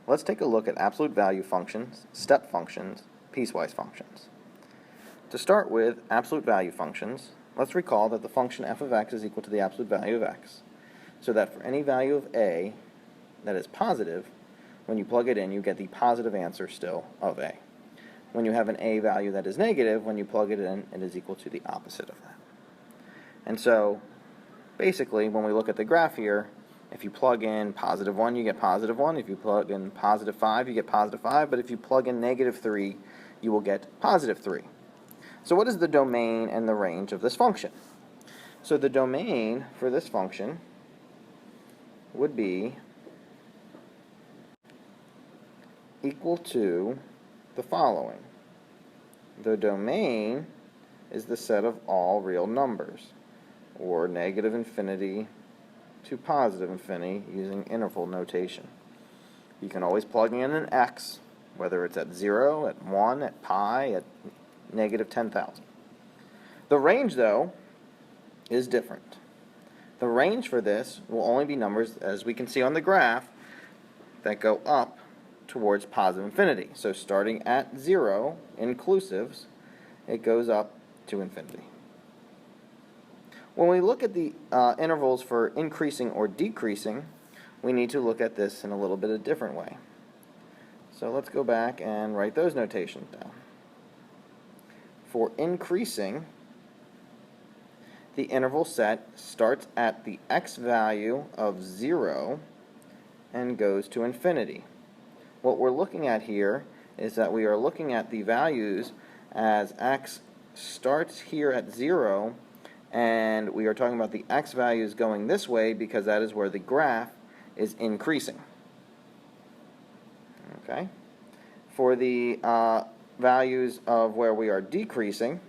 let's take a look at absolute value functions, step functions, piecewise functions. To start with absolute value functions, let's recall that the function f of x is equal to the absolute value of x, so that for any value of a that is positive, when you plug it in, you get the positive answer still of a. When you have an a value that is negative, when you plug it in, it is equal to the opposite of that. And so, basically, when we look at the graph here, if you plug in positive 1, you get positive 1. If you plug in positive 5, you get positive 5. But if you plug in negative 3, you will get positive 3. So what is the domain and the range of this function? So the domain for this function would be equal to the following. The domain is the set of all real numbers, or negative infinity to positive infinity using interval notation. You can always plug in an x, whether it's at 0, at 1, at pi, at negative 10,000. The range, though, is different. The range for this will only be numbers, as we can see on the graph, that go up towards positive infinity. So starting at 0, inclusives, it goes up to infinity. When we look at the intervals for increasing or decreasing, we need to look at this in a little bit of a different way. So let's go back and write those notations down. For increasing, the interval set starts at the x value of 0 and goes to infinity. What we're looking at here is that we are looking at the values as x starts here at 0, and we are talking about the x values going this way because that is where the graph is increasing. Okay? For the values of where we are decreasing,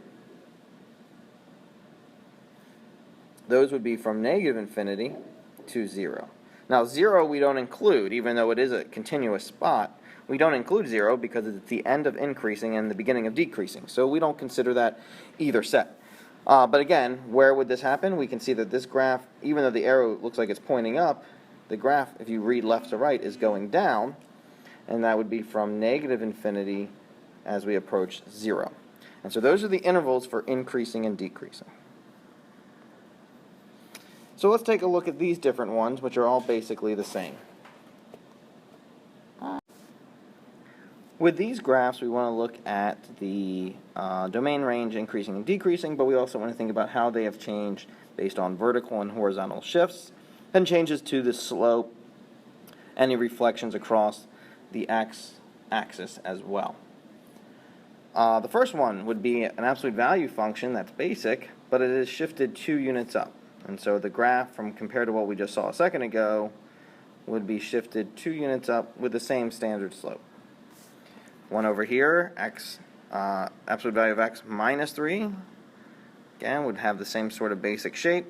those would be from negative infinity to 0. Now 0 we don't include, even though it is a continuous spot. We don't include 0 because it's the end of increasing and the beginning of decreasing. So we don't consider that either set. But again, where would this happen? We can see that this graph, even though the arrow looks like it's pointing up, the graph, if you read left to right, is going down, and that would be from negative infinity as we approach 0. And so those are the intervals for increasing and decreasing. So let's take a look at these different ones, which are all basically the same. With these graphs, we want to look at the domain range increasing and decreasing, but we also want to think about how they have changed based on vertical and horizontal shifts, and changes to the slope, any reflections across the x-axis as well. The first one would be an absolute value function that's basic, but it is shifted 2 units up. And so the graph, from compared to what we just saw a second ago, would be shifted 2 units up with the same standard slope. One over here, x, absolute value of x minus 3, again, would have the same sort of basic shape,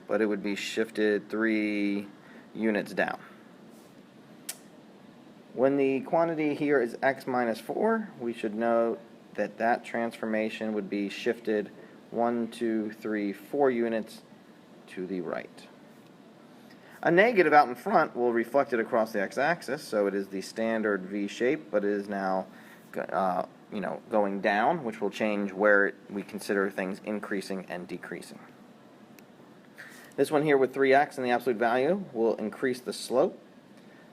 but it would be shifted 3 units down. When the quantity here is x minus 4, we should note that that transformation would be shifted 1, 2, 3, 4 units to the right. A negative out in front will reflect it across the x-axis, so it is the standard V shape, but it is now going down, which will change where we consider things increasing and decreasing. This one here with 3x in the absolute value will increase the slope.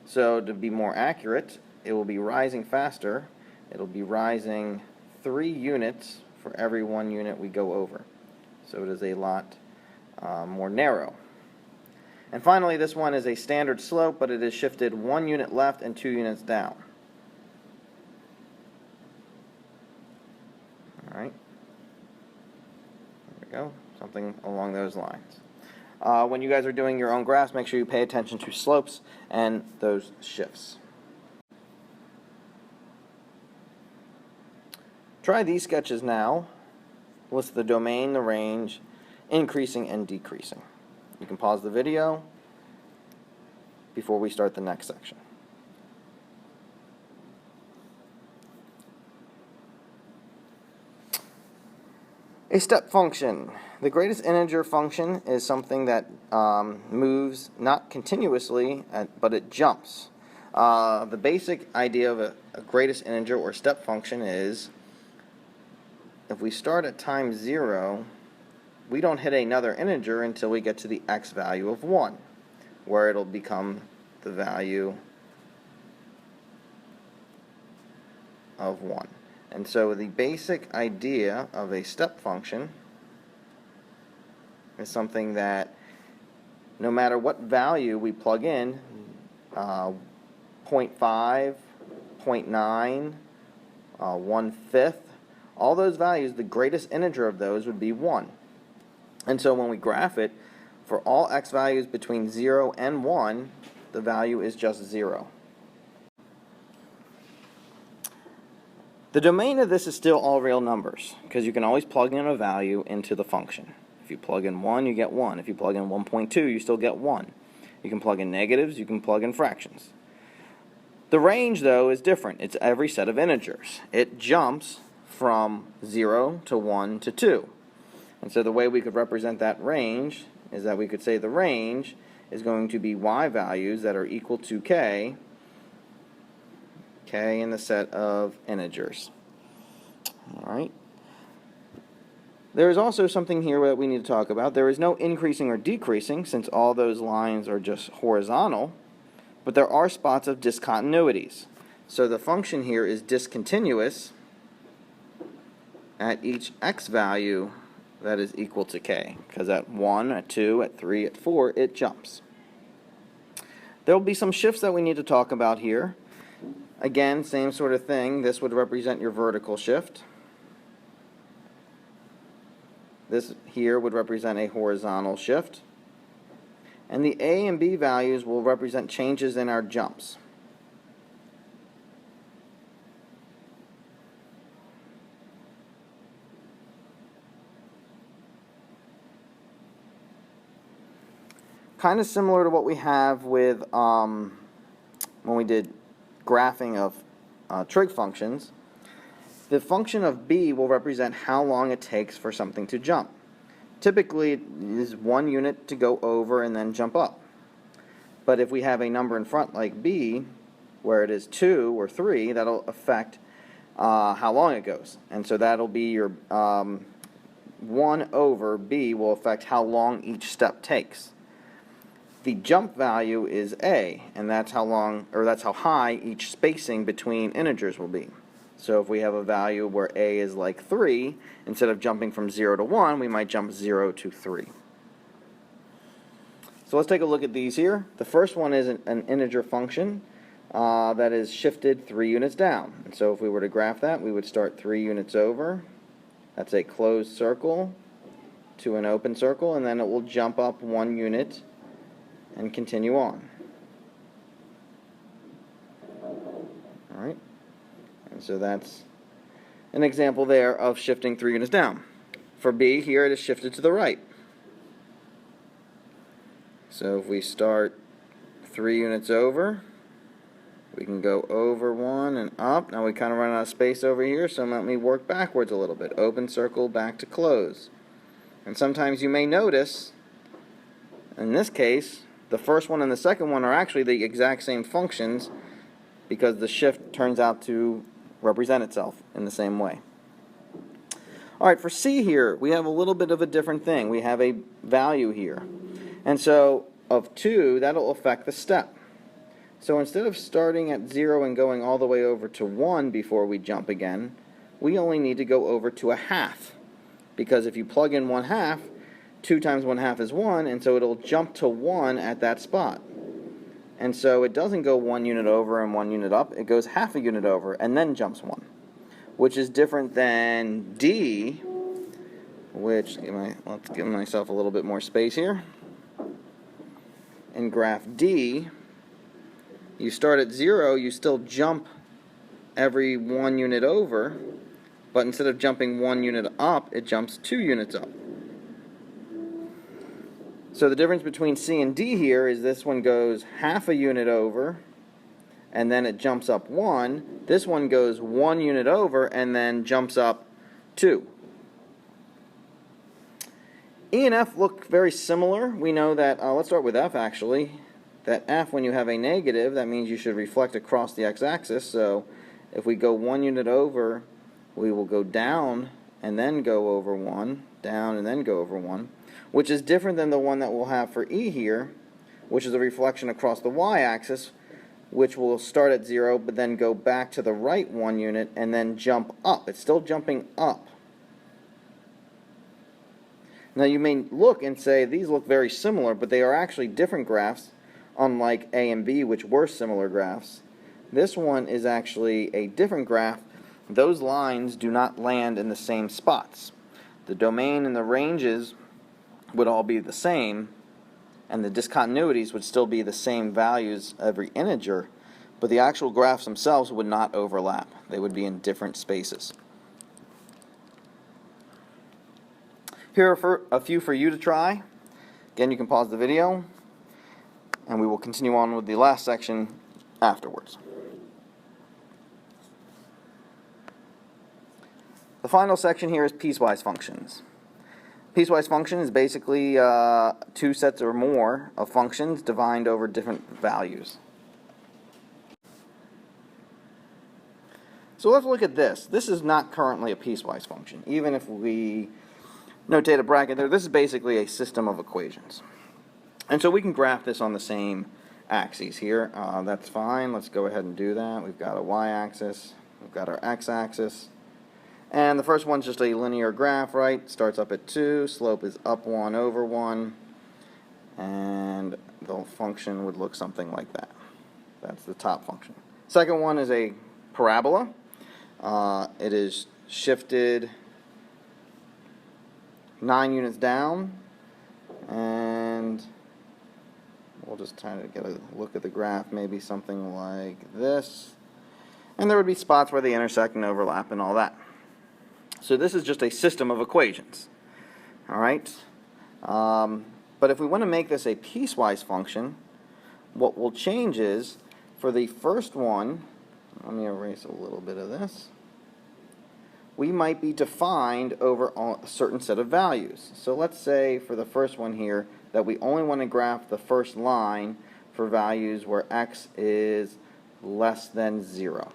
So to be more accurate, it will be rising faster. It'll be rising 3 units for every 1 unit we go over. So it is a lot more narrow. And finally, this one is a standard slope, but it is shifted 1 unit left and 2 units down. All right. There we go. Something along those lines. When you guys are doing your own graphs, make sure you pay attention to slopes and those shifts. Try these sketches now. List the domain, the range, increasing and decreasing. You can pause the video before we start the next section. A step function. The greatest integer function is something that moves not continuously, but it jumps. The basic idea of a greatest integer or step function is if we start at time 0, we don't hit another integer until we get to the x value of 1, where it'll become the value of 1. And so the basic idea of a step function is something that no matter what value we plug in, 0.5, 0.9, 1/5, all those values, the greatest integer of those would be 1. And so when we graph it, for all x values between 0 and 1, the value is just 0. The domain of this is still all real numbers, because you can always plug in a value into the function. If you plug in 1, you get 1. If you plug in 1.2, you still get 1. You can plug in negatives, you can plug in fractions. The range, though, is different. It's every set of integers. It jumps from 0 to 1 to 2. And so the way we could represent that range is that we could say the range is going to be y values that are equal to k in the set of integers. Alright. There is also something here that we need to talk about. There is no increasing or decreasing, since all those lines are just horizontal, but there are spots of discontinuities. So the function here is discontinuous at each x value that is equal to k, because at 1, at 2, at 3, at 4, it jumps. There will be some shifts that we need to talk about here. Again, same sort of thing. This would represent your vertical shift. This here would represent a horizontal shift. And the a and b values will represent changes in our jumps. Kind of similar to what we have with when we did graphing of trig functions. The function of b will represent how long it takes for something to jump. Typically, it is 1 unit to go over and then jump up. But if we have a number in front like b, where it is 2 or 3, that'll affect how long it goes. And so that'll be your 1 over b will affect how long each step takes. The jump value is a, and that's how long, or that's how high each spacing between integers will be. So if we have a value where a is like 3, instead of jumping from 0 to 1, we might jump 0 to 3. So let's take a look at these here. The first one is an integer function that is shifted 3 units down. And so if we were to graph that, we would start 3 units over. That's a closed circle to an open circle, and then it will jump up 1 unit and continue on. Alright, and so that's an example there of shifting 3 units down. For b, here it is shifted to the right. So if we start 3 units over, we can go over 1 and up. Now we kind of run out of space over here, so let me work backwards a little bit. Open circle, back to close. And sometimes you may notice, in this case, the first one and the second one are actually the exact same functions because the shift turns out to represent itself in the same way. Alright, for C here, we have a little bit of a different thing. We have a value here. And so, of 2, that'll affect the step. So instead of starting at 0 and going all the way over to 1 before we jump again, we only need to go over to a half. Because if you plug in 1/2, 2 times 1/2 is 1, and so it'll jump to 1 at that spot. And so it doesn't go 1 unit over and 1 unit up, it goes half a unit over and then jumps 1. Which is different than D, which, let's give myself a little bit more space here. In graph D, you start at 0, you still jump every 1 unit over, but instead of jumping 1 unit up, it jumps 2 units up. So the difference between C and D here is this one goes half a unit over, and then it jumps up 1. This one goes 1 unit over, and then jumps up 2. E and F look very similar. We know that, let's start with F actually. that f, when you have a negative, that means you should reflect across the x-axis. So if we go 1 unit over, we will go down and then go over 1, down and then go over 1, which is different than the one that we'll have for e here, which is a reflection across the y-axis, which will start at 0 but then go back to the right 1 unit and then jump up. It's still jumping up. Now you may look and say these look very similar, but they are actually different graphs, unlike A and B, which were similar graphs. This one is actually a different graph. Those lines do not land in the same spots. The domain and the ranges would all be the same, and the discontinuities would still be the same values every integer, but the actual graphs themselves would not overlap. They would be in different spaces. Here are a few for you to try. Again, you can pause the video, and we will continue on with the last section afterwards. The final section here is piecewise functions. Piecewise function is basically two sets or more of functions defined over different values. So let's look at this. This is not currently a piecewise function. Even if we notate a bracket there, this is basically a system of equations. And so we can graph this on the same axes here. That's fine. Let's go ahead and do that. We've got a y-axis. We've got our x-axis. And the first one's just a linear graph, right? Starts up at 2, slope is up 1 over 1, and the function would look something like that. That's the top function. Second one is a parabola. It is shifted 9 units down, and we'll just try to get a look at the graph, maybe something like this. And there would be spots where they intersect and overlap and all that. So this is just a system of equations. All right? But if we want to make this a piecewise function, what will change is, for the first one, let me erase a little bit of this, we might be defined over a certain set of values. So let's say for the first one here that we only want to graph the first line for values where x is less than 0.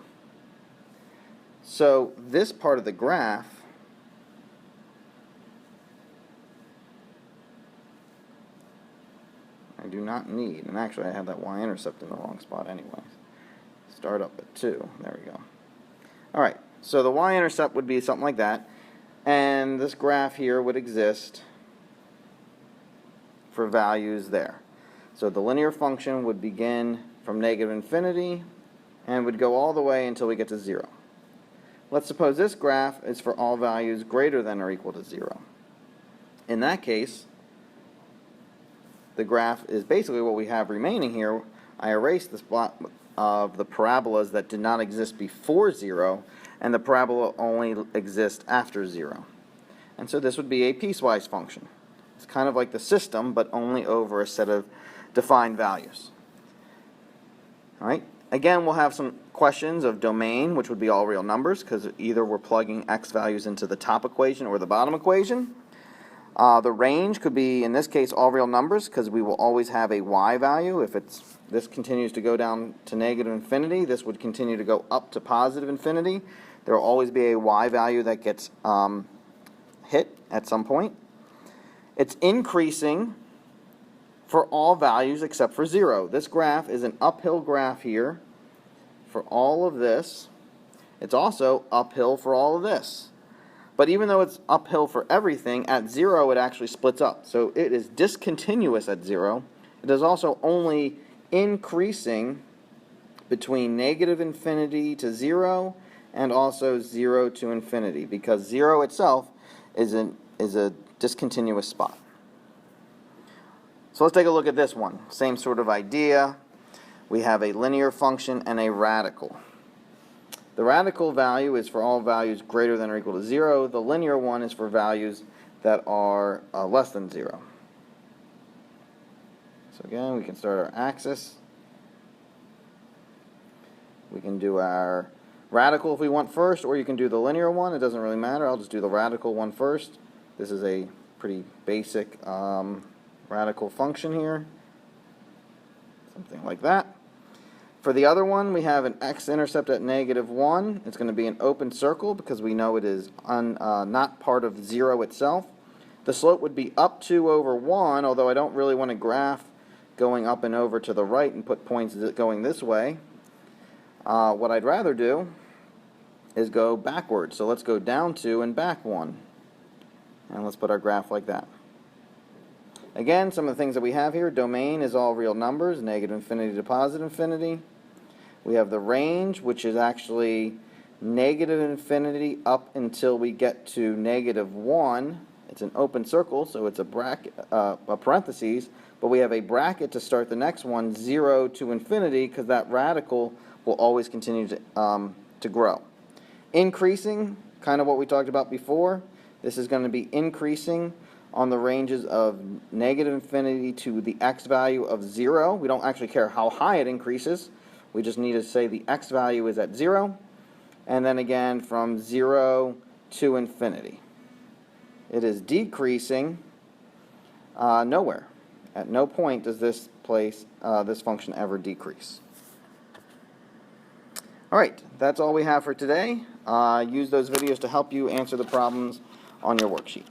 So this part of the graph I do not need, and actually I have that y-intercept in the wrong spot anyways. Start up at 2, there we go. Alright, so the y-intercept would be something like that, and this graph here would exist for values there. So the linear function would begin from negative infinity and would go all the way until we get to 0. Let's suppose this graph is for all values greater than or equal to 0. In that case, the graph is basically what we have remaining here. I erased the spot of the parabolas that did not exist before 0, and the parabola only exists after 0. And so this would be a piecewise function. It's kind of like the system, but only over a set of defined values. All right. Again, we'll have some questions of domain, which would be all real numbers, because either we're plugging x values into the top equation or the bottom equation. The range could be, in this case, all real numbers, because we will always have a y value. If this continues to go down to negative infinity, this would continue to go up to positive infinity. There will always be a y value that gets hit at some point. It's increasing for all values except for 0. This graph is an uphill graph here for all of this. It's also uphill for all of this. But even though it's uphill for everything, at 0 it actually splits up. So it is discontinuous at 0. It is also only increasing between negative infinity to 0 and also 0 to infinity, because 0 itself is a discontinuous spot. So let's take a look at this one. Same sort of idea. We have a linear function and a radical. The radical value is for all values greater than or equal to 0. The linear one is for values that are less than 0. So again, we can start our axis. We can do our radical if we want first, or you can do the linear one. It doesn't really matter. I'll just do the radical one first. This is a pretty basic radical function here. something like that. For the other one, we have an x-intercept at -1. It's going to be an open circle because we know it is not part of 0 itself. The slope would be up 2 over 1, although I don't really want to graph going up and over to the right and put points going this way. What I'd rather do is go backwards. So let's go down 2 and back 1. And let's put our graph like that. Again, some of the things that we have here, domain is all real numbers, -infinity to +infinity. We have the range, which is actually -infinity up until we get to -1. It's an open circle, so it's a bracket, a parentheses, but we have a bracket to start the next one, 0 to infinity, because that radical will always continue to grow. Increasing, kind of what we talked about before. This is going to be increasing on the ranges of -infinity to the x value of 0. We don't actually care how high it increases. We just need to say the x value is at 0. And then again from 0 to infinity. It is decreasing nowhere. At no point does this function ever decrease. Alright, that's all we have for today. Use those videos to help you answer the problems on your worksheet.